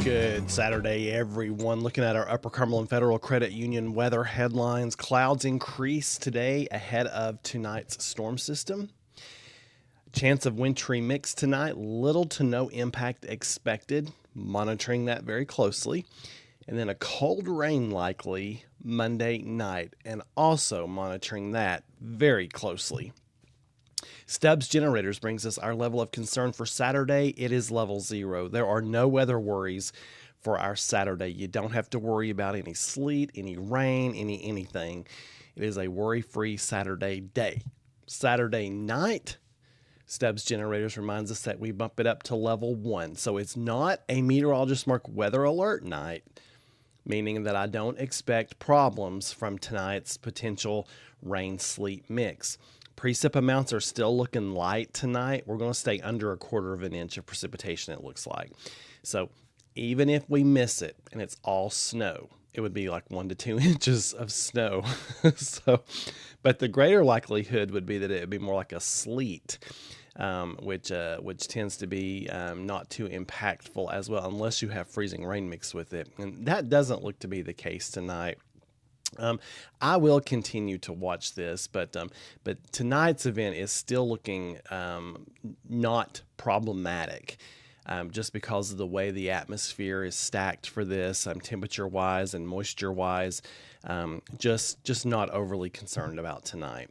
Good Saturday, everyone. Looking at our Upper Cumberland Federal Credit Union weather headlines. Clouds increase today ahead of tonight's storm system. Chance of wintry mix tonight. Little to no impact expected. Monitoring that very closely. And then a cold rain likely Monday night. And also monitoring that very closely. Stubbs Generators brings us our level of concern for Saturday. It is level 0. There are no weather worries for our Saturday. You don't have to worry about any sleet, any rain, anything. It is a worry-free Saturday day. Saturday night, Stubbs Generators reminds us that we bump it up to level 1. So it's not a meteorologist mark weather alert night, meaning that I don't expect problems from tonight's potential rain-sleet mix. Precip amounts are still looking light tonight. We're going to stay under 1/4 inch of precipitation, it looks like. So even if we miss it and it's all snow, it would be like 1 to 2 inches of snow. But the greater likelihood would be that it would be more like a sleet, which tends to be not too impactful as well, unless you have freezing rain mixed with it. And that doesn't look to be the case tonight. I will continue to watch this, but tonight's event is still looking not problematic, just because of the way the atmosphere is stacked for this, temperature-wise and moisture-wise. Just not overly concerned about tonight.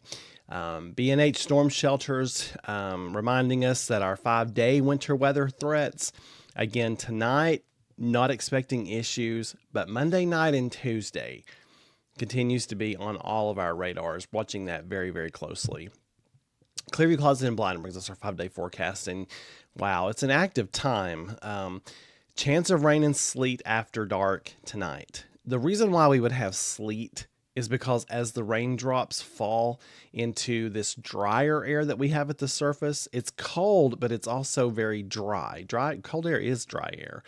B&H Storm Shelters reminding us that our 5-day winter weather threats, again tonight, not expecting issues, but Monday night and Tuesday continues to be on all of our radars, watching that very, very closely. Clearview Closet and Blind brings us our 5-day forecast, and wow, it's an active time. Chance of rain and sleet after dark tonight. The reason why we would have sleet is because as the raindrops fall into this drier air that we have at the surface, it's cold, but it's also very dry. Cold air is dry air.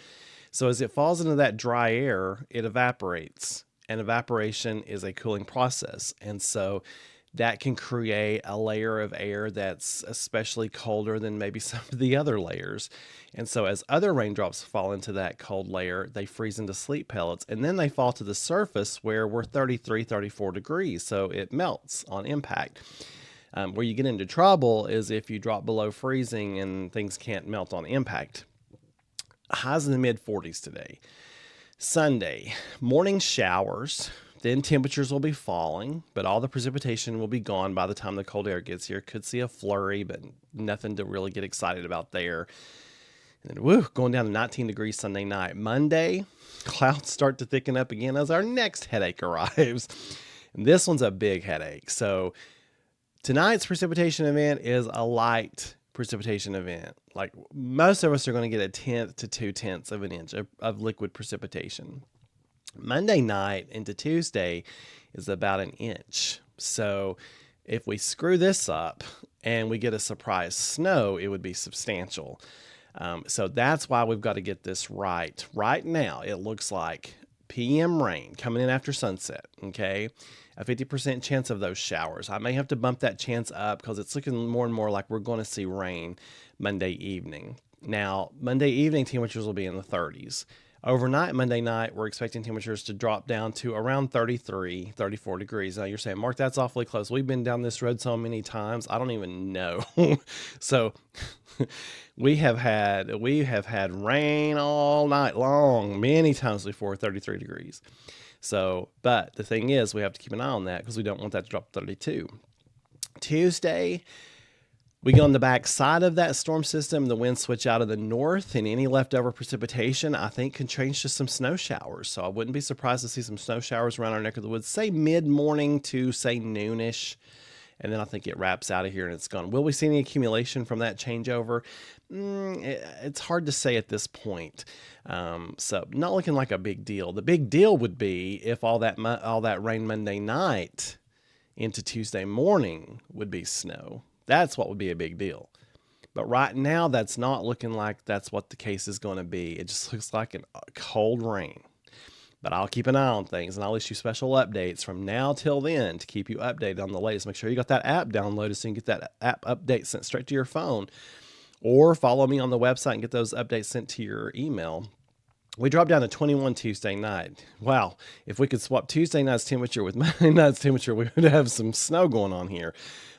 So as it falls into that dry air, it evaporates. And evaporation is a cooling process. And so that can create a layer of air that's especially colder than maybe some of the other layers. And so as other raindrops fall into that cold layer, they freeze into sleet pellets. And then they fall to the surface where we're 33, 34 degrees. So it melts on impact. Where you get into trouble is if you drop below freezing and things can't melt on impact. Highs in the mid 40s today. Sunday, morning showers, then temperatures will be falling, but all the precipitation will be gone by the time the cold air gets here. Could see a flurry, but nothing to really get excited about there. And then, going down to 19 degrees Sunday night. Monday, clouds start to thicken up again as our next headache arrives. And this one's a big headache. So tonight's precipitation event is a light precipitation event. Like most of us are going to get 1/10 to 2/10 of an inch of liquid precipitation. Monday night into Tuesday is about 1 inch. So if we screw this up and we get a surprise snow, it would be substantial. So that's why we've got to get this right. Right now, it looks like PM rain coming in after sunset. Okay. A 50% chance of those showers. I may have to bump that chance up because it's looking more and more like we're going to see rain Monday evening. Now, Monday evening temperatures will be in the 30s. Overnight, Monday night, we're expecting temperatures to drop down to around 33, 34 degrees. Now, you're saying, Mark, that's awfully close. We've been down this road so many times, I don't even know. So we have had rain all night long, many times before 33 degrees. So, but the thing is, we have to keep an eye on that because we don't want that to drop to 32. Tuesday, we get on the back side of that storm system. The winds switch out of the north, and any leftover precipitation, I think, can change to some snow showers. So I wouldn't be surprised to see some snow showers around our neck of the woods, say mid-morning to, say, noonish. And then I think it wraps out of here and it's gone. Will we see any accumulation from that changeover? It's hard to say at this point. So not looking like a big deal. The big deal would be if all that rain Monday night into Tuesday morning would be snow. That's what would be a big deal. But right now, that's not looking like that's what the case is going to be. It just looks like a cold rain. But I'll keep an eye on things, and I'll issue special updates from now till then to keep you updated on the latest. Make sure you got that app downloaded so you can get that app update sent straight to your phone. Or follow me on the website and get those updates sent to your email. We dropped down to 21 Tuesday night. Wow, if we could swap Tuesday night's temperature with Monday night's temperature, we would have some snow going on here.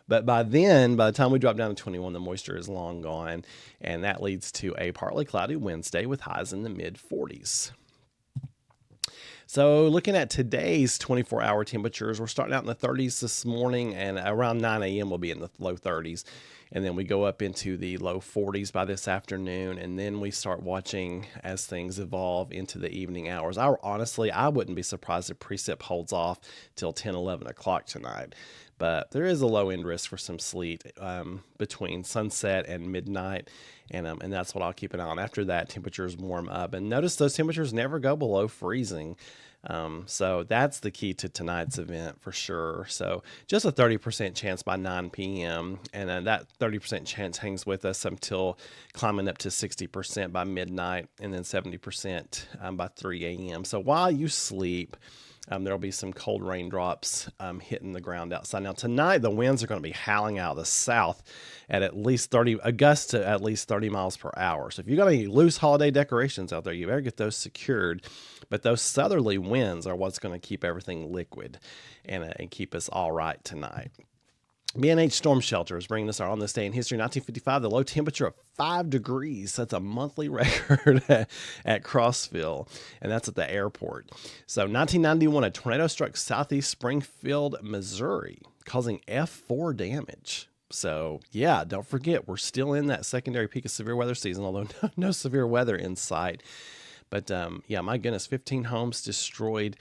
But by then, by the time we drop down to 21, the moisture is long gone, and that leads to a partly cloudy Wednesday with highs in the mid 40s. So looking at today's 24-hour temperatures, we're starting out in the 30s this morning, and around 9 a.m. we'll be in the low 30s. And then we go up into the low 40s by this afternoon, and then we start watching as things evolve into the evening hours. Honestly, I wouldn't be surprised if precip holds off till 10, 11 o'clock tonight. But there is a low end risk for some sleet between sunset and midnight, and that's what I'll keep an eye on. After that, temperatures warm up, and notice those temperatures never go below freezing. So that's the key to tonight's event for sure. So just a 30% chance by 9 p.m. And then that 30% chance hangs with us until climbing up to 60% by midnight, and then 70% by 3 a.m. So while you sleep, there'll be some cold raindrops hitting the ground outside. Now tonight, the winds are going to be howling out of the south at least 30, a gust to at least 30 miles per hour. So if you got any loose holiday decorations out there, you better get those secured. But those southerly winds are what's going to keep everything liquid and keep us all right tonight. B&H Storm Shelter is bringing us on this day in history. 1955, the low temperature of 5 degrees. That's a monthly record at Crossville, and that's at the airport. So 1991, a tornado struck southeast Springfield, Missouri, causing F4 damage. So, yeah, don't forget, we're still in that secondary peak of severe weather season, although no severe weather in sight. But, yeah, my goodness, 15 homes destroyed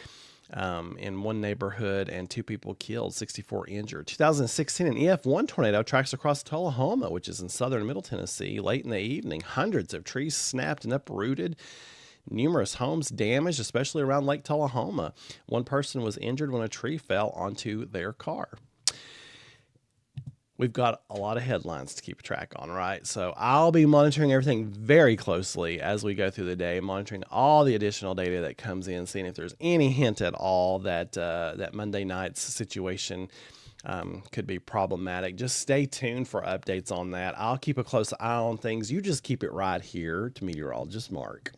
in one neighborhood and 2 people killed, 64 injured. 2016, an EF1 tornado tracks across Tullahoma, which is in southern Middle Tennessee, late in the evening. Hundreds of trees snapped and uprooted. Numerous homes damaged, especially around Lake Tullahoma. One person was injured when a tree fell onto their car. We've got a lot of headlines to keep track on, right? So I'll be monitoring everything very closely as we go through the day, monitoring all the additional data that comes in, seeing if there's any hint at all that that Monday night's situation could be problematic. Just stay tuned for updates on that. I'll keep a close eye on things. You just keep it right here to Meteorologist Mark.